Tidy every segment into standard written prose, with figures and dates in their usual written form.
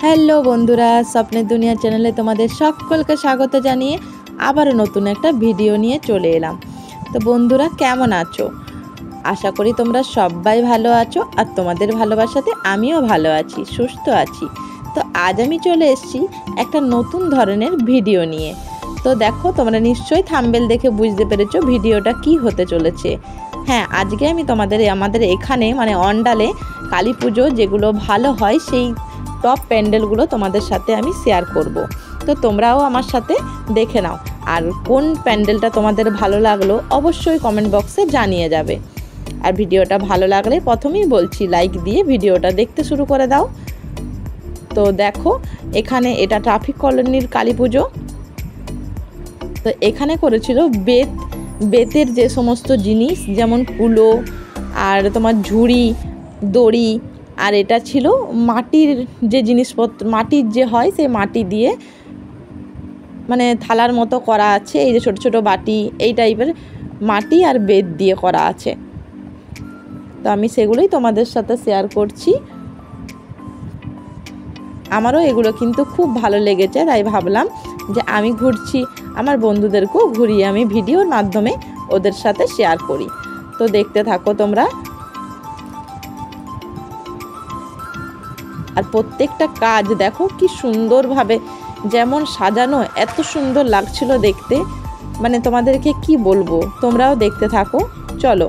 Hello বন্ধুরা, স্বপ্নের দুনিয়া চ্যানেলে তোমাদের সকলকে স্বাগত জানিয়ে আবারও নতুন একটা ভিডিও নিয়ে চলে এলাম। তো বন্ধুরা, কেমন আছো? আশা করি তোমরা সবাই ভালো আছো, আর তোমাদের ভালোবাসাতে আমিও ভালো আছি, সুস্থ আছি। তো আজ আমি চলে এসেছি একটা নতুন ধরনের ভিডিও নিয়ে। তো দেখো, তোমরা নিশ্চয়ই থাম্বনেল দেখে বুঝতে পেরেছো ভিডিওটা কি হতে চলেছে। হ্যাঁ, আজকে আমি আমাদের এখানে মানে অন্ডালে কালী পুজো যেগুলো ভালো হয় সেই টপ প্যান্ডেলগুলো তোমাদের সাথে আমি শেয়ার করব। তো তোমরাও আমার সাথে দেখে নাও, আর কোন প্যান্ডেলটা তোমাদের ভালো লাগলো অবশ্যই কমেন্ট বক্সে জানিয়ে যাবে। আর ভিডিওটা ভালো লাগলে প্রথমেই বলছি, লাইক দিয়ে ভিডিওটা দেখতে শুরু করে দাও। তো দেখো, এখানে এটা ট্রাফিক কলোনির কালী পুজো। তো এখানে করেছিল বেতের যে সমস্ত জিনিস, যেমন কুলো আর তোমার ঝুড়ি, দড়ি, আর এটা ছিল মাটির যে জিনিসপত্র, মাটির যে হয় সেই মাটি দিয়ে মানে থালার মতো করা আছে। এই যে ছোট ছোট বাটি, এই টাইপের মাটি আর বেত দিয়ে করা আছে। তো আমি সেগুলোই তোমাদের সাথে শেয়ার করছি। আমারও এগুলো কিন্তু খুব ভালো লেগেছে, তাই ভাবলাম যে আমি ঘুরছি, আমার বন্ধুদেরকেও ঘুরিয়ে আমি ভিডিওর মাধ্যমে ওদের সাথে শেয়ার করি। তো দেখতে থাকো তোমরা। আর প্রত্যেকটা কাজ দেখো কি সুন্দরভাবে যেমন সাজানো, এত সুন্দর লাগছিল দেখতে, মানে তোমাদেরকে কি বলবো। তোমরাও দেখতে থাকো, চলো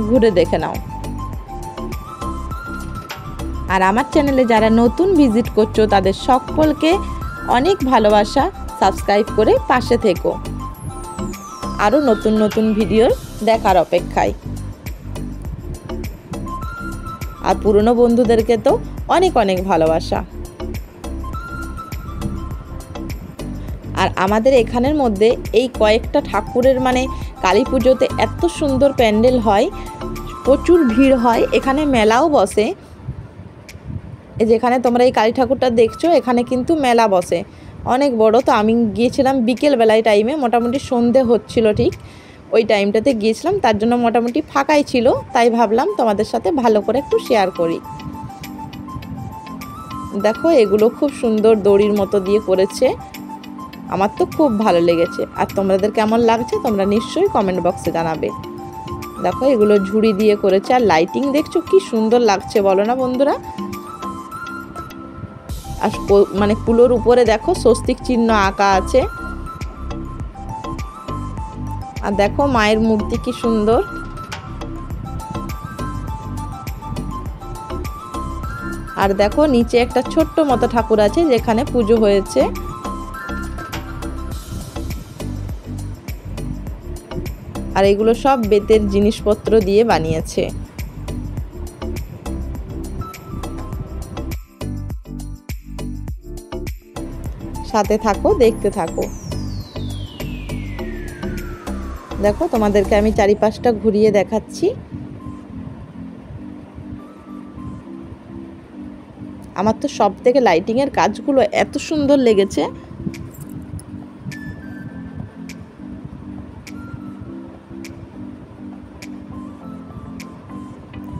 ঘুরে দেখে নাও। আর আমার চ্যানেলে যারা নতুন ভিজিট করছো তাদের সকলকে অনেক ভালোবাসা, সাবস্ক্রাইব করে পাশে থেকো আরও নতুন নতুন ভিডিও দেখার অপেক্ষায়। আর পুরনো বন্ধুদেরকে তো অনেক অনেক ভালোবাসা। আর আমাদের এখানের মধ্যে এই কয়েকটা ঠাকুরের মানে কালী পুজোতে এত সুন্দর প্যান্ডেল হয়, প্রচুর ভিড় হয়, এখানে মেলাও বসে। এই যেখানে তোমরা এই কালী ঠাকুরটা দেখছো, এখানে কিন্তু মেলা বসে অনেক বড়। তো আমি গিয়েছিলাম বিকেলবেলায় টাইমে, মোটামুটি সন্ধে হচ্ছিল, ঠিক ওই টাইমটাতে গিয়েছিলাম, তার জন্য মোটামুটি ফাঁকাই ছিল, তাই ভাবলাম তোমাদের সাথে ভালো করে একটু শেয়ার করি। দেখো, এগুলো খুব সুন্দর দড়ির মতো দিয়ে করেছে, আমার তো খুব ভালো লেগেছে। আর তোমাদের কেমন লাগছে তোমরা নিশ্চয়ই কমেন্ট বক্সে জানাবে। দেখো, এগুলো ঝুড়ি দিয়ে করেছে, আর লাইটিং দেখছো কি সুন্দর লাগছে বলো না বন্ধুরা। আর মানে কুলোর উপরে দেখো স্বস্তিক চিহ্ন আঁকা আছে। আর দেখো মায়ের মূর্তি কি সুন্দর। আর দেখো নিচে একটা ছোট্ট মতো ঠাকুর আছে যেখানে পুজো হয়েছে। আর এগুলো সব বেতের জিনিসপত্র দিয়ে বানিয়েছে। সাথে থাকো, দেখতে থাকো। দেখো, তোমাদেরকে আমি চারিপাশটা ঘুরিয়ে দেখাচ্ছি। আমার তো সব থেকে লাইটিংয়ের কাজগুলো এত সুন্দর লেগেছে।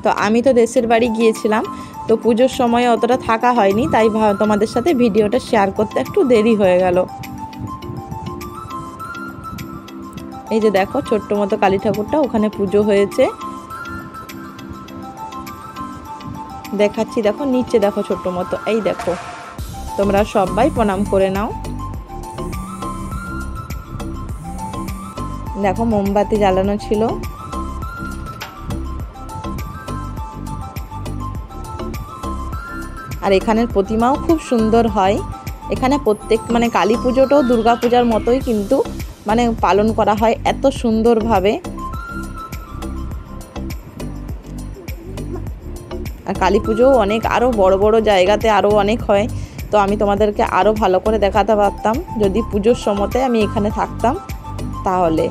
তো আমি তো দেশের বাড়ি গিয়েছিলাম, তো পুজোর সময় অতটা থাকা হয়নি, তাই তোমাদের সাথে ভিডিওটা শেয়ার করতে একটু দেরি হয়ে গেল। এই যে দেখো ছোট্ট মতো কালী ঠাকুরটা, ওখানে পুজো হয়েছে দেখাচ্ছি। দেখো নিচে দেখো ছোট্ট মতো, এই দেখো তোমরা সবাই প্রণাম করে নাও। দেখো মোমবাতি জ্বালানো ছিল। আর এখানের প্রতিমাও খুব সুন্দর হয়। এখানে প্রত্যেক মানে কালী পুজোটাও দুর্গা পূজার মতোই কিন্তু মানে পালন করা হয় এত সুন্দরভাবে। আর কালী পুজোও অনেক আরও বড় বড় জায়গাতে আরও অনেক হয়। তো আমি তোমাদেরকে আরও ভালো করে দেখাতে পারতাম যদি পুজোর সময়তে আমি এখানে থাকতাম তাহলে।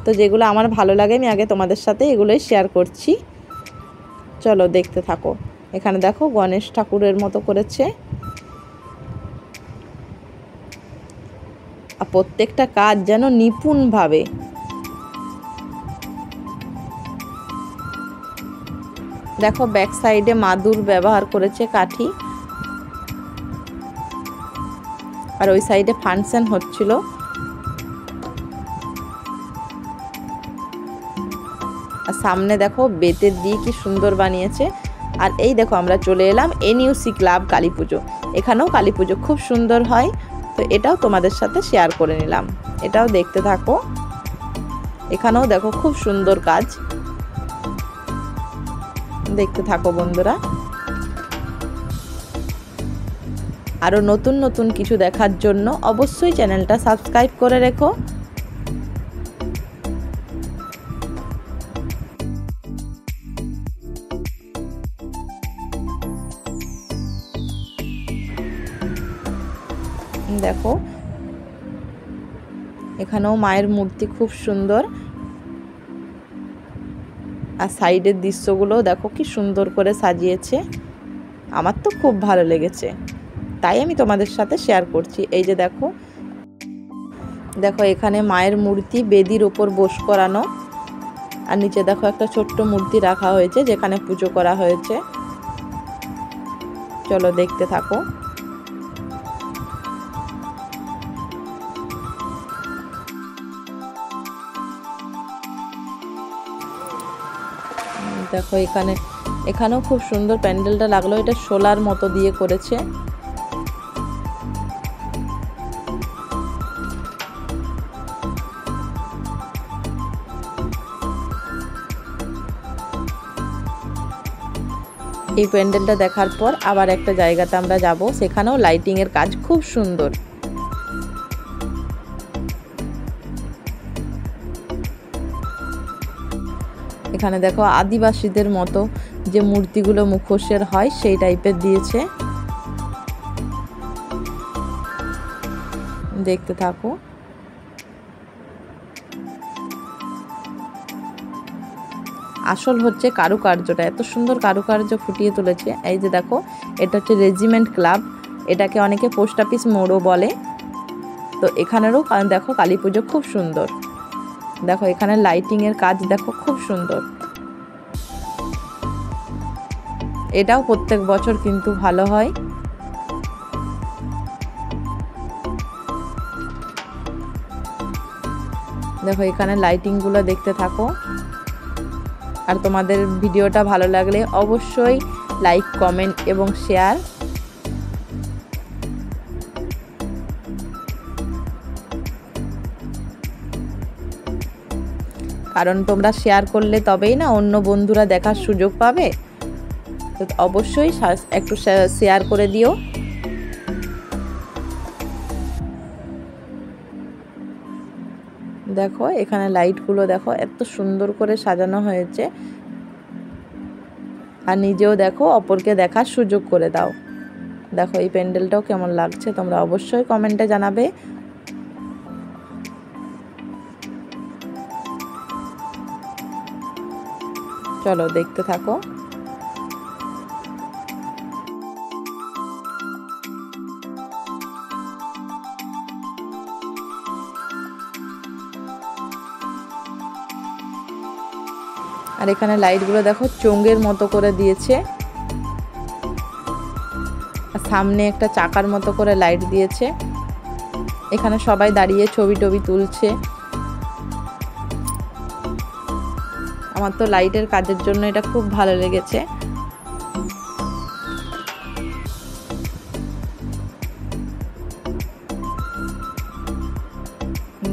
তো যেগুলো আমার ভালো লাগে আমি আগে তোমাদের সাথে এগুলোই শেয়ার করছি, চলো দেখতে থাকো। এখানে দেখো গণেশ ঠাকুরের মতো করেছে। আর প্রত্যেকটা কাজ যেন নিপুণভাবে। দেখো ব্যাক সাইডে মাদুর ব্যবহার করেছে কাঠি, আর ওই সাইডে ফাংশন হচ্ছিল। আর সামনে দেখো বেতের দিয়ে কি সুন্দর বানিয়েছে। আর এই দেখো আমরা চলে এলাম এনইউসি ক্লাব কালী পুজো। এখানেও কালী পুজো খুব সুন্দর হয়, তো এটাও তোমাদের সাথে শেয়ার করে নিলাম। এটাও দেখতে থাকো। এখানেও দেখো খুব সুন্দর কাজ, দেখতে থাকো বন্ধুরা। আরও নতুন নতুন কিছু দেখার জন্য অবশ্যই চ্যানেলটা সাবস্ক্রাইব করে রেখো। দেখো এখানেও মায়ের মূর্তি খুব সুন্দর, আর সাইডের দৃশ্যগুলো দেখো কি সুন্দর করে সাজিয়েছে। আমার তো খুব ভালো লেগেছে, তাই আমি তোমাদের সাথে শেয়ার করছি। এই যে দেখো, দেখো এখানে মায়ের মূর্তি বেদির ওপর বস করানো, আর নিচে দেখো একটা ছোট্ট মূর্তি রাখা হয়েছে যেখানে পুজো করা হয়েছে। চলো দেখতে থাকো। দেখো এখানেও খুব সুন্দর প্যান্ডেলটা লাগলো। এটা সোলার মতো দিয়ে করেছে। এই প্যান্ডেলটা দেখার পর আবার একটা জায়গাতে আমরা যাব, সেখানেও লাইটিং এর কাজ খুব সুন্দর। এখানে দেখো আদিবাসীদের মতো যে মূর্তিগুলো মুখোশের হয় সেই টাইপের দিয়েছে, দেখতে থাকো। আসল হচ্ছে কারুকার্যটা, এত সুন্দর কারুকার্য ফুটিয়ে তুলেছে। এই যে দেখো, এটা হচ্ছে রেজিমেন্ট ক্লাব, এটাকে অনেকে পোস্ট অফিস মোড়ও বলে। তো এখানেরও দেখো কালী পুজো খুব সুন্দর। দেখো এখানে লাইটিং এর কাজ দেখো খুব সুন্দর। এটাও প্রত্যেক বছর কিন্তু ভালো হয়। দেখো এখানে লাইটিং গুলো দেখতে থাকো। আর তোমাদের ভিডিওটা ভালো লাগলে অবশ্যই লাইক, কমেন্ট এবং শেয়ার। কারণ তোমরা শেয়ার করলে তবেই না অন্য বন্ধুরা দেখার সুযোগ পাবে। তো অবশ্যই একটু শেয়ার করে দিও। দেখো এখানে লাইটগুলো দেখো এত সুন্দর করে সাজানো হয়েছে। আর নিজেও দেখো, অপরকে দেখার সুযোগ করে দাও। দেখো এই প্যান্ডেলটাও কেমন লাগছে তোমরা অবশ্যই কমেন্টে জানাবে। চলো দেখতে থাকো। আর এখানে লাইটগুলো দেখো চোঙের মতো করে দিয়েছে, আর সামনে একটা চাকার মতো করে লাইট দিয়েছে। এখানে সবাই দাঁড়িয়ে ছবি টবি তুলছে। আমার তো লাইটের কাজের জন্য এটা খুব ভালো লেগেছে।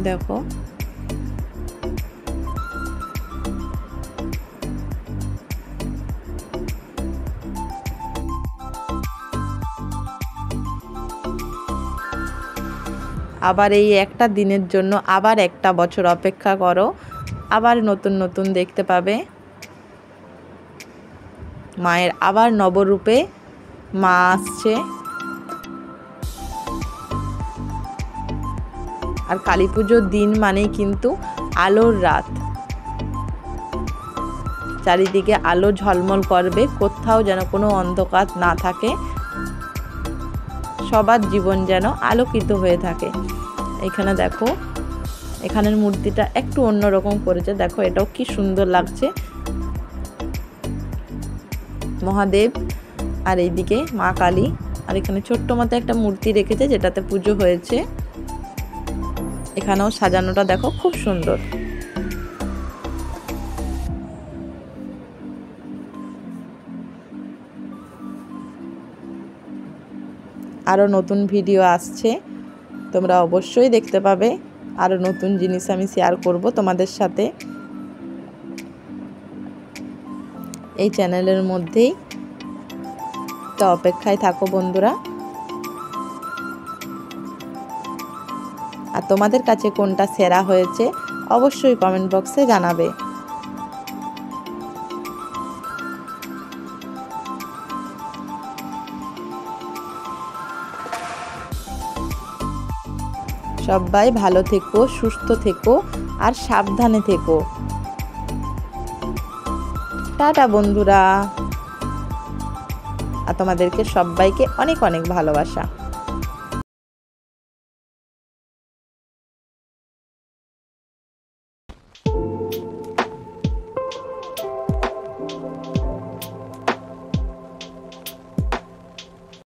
দেখো আবার এই একটা দিনের জন্য আবার একটা বছর অপেক্ষা করো, আবার নতুন নতুন দেখতে পাবে। মায়ের আবার নবরূপে মা আসছে। আর কালী পুজোর দিন মানেই কিন্তু আলোর রাত, চারিদিকে আলো ঝলমল করবে, কোথাও যেন কোনো অন্ধকার না থাকে, সবার জীবন যেন আলোকিত হয়ে থাকে। এখানে দেখো, এখানের মূর্তিটা একটু অন্যরকম করেছে। দেখো এটাও কি সুন্দর লাগছে। মহাদেব, আর এইদিকে মা কালী, আর এখানে ছোট্ট মতো একটা মূর্তি রেখেছে যেটাতে পুজো হয়েছে। এখানেও সাজানোটা দেখো খুব সুন্দর। আরও নতুন ভিডিও আসছে, তোমরা অবশ্যই দেখতে পাবে। আরও নতুন জিনিস আমি শেয়ার করব তোমাদের সাথে এই চ্যানেলের মধ্যেই। তো অপেক্ষায় থাকো বন্ধুরা। আর তোমাদের কাছে কোনটা সেরা হয়েছে অবশ্যই কমেন্ট বক্সে জানাবে। সবাই ভালো থেকো, সুস্থ থেকো আর সাবধানে থেকো। টাটা বন্ধুরা। আর তোমাদেরকে সবাইকে অনেক অনেক ভালোবাসা।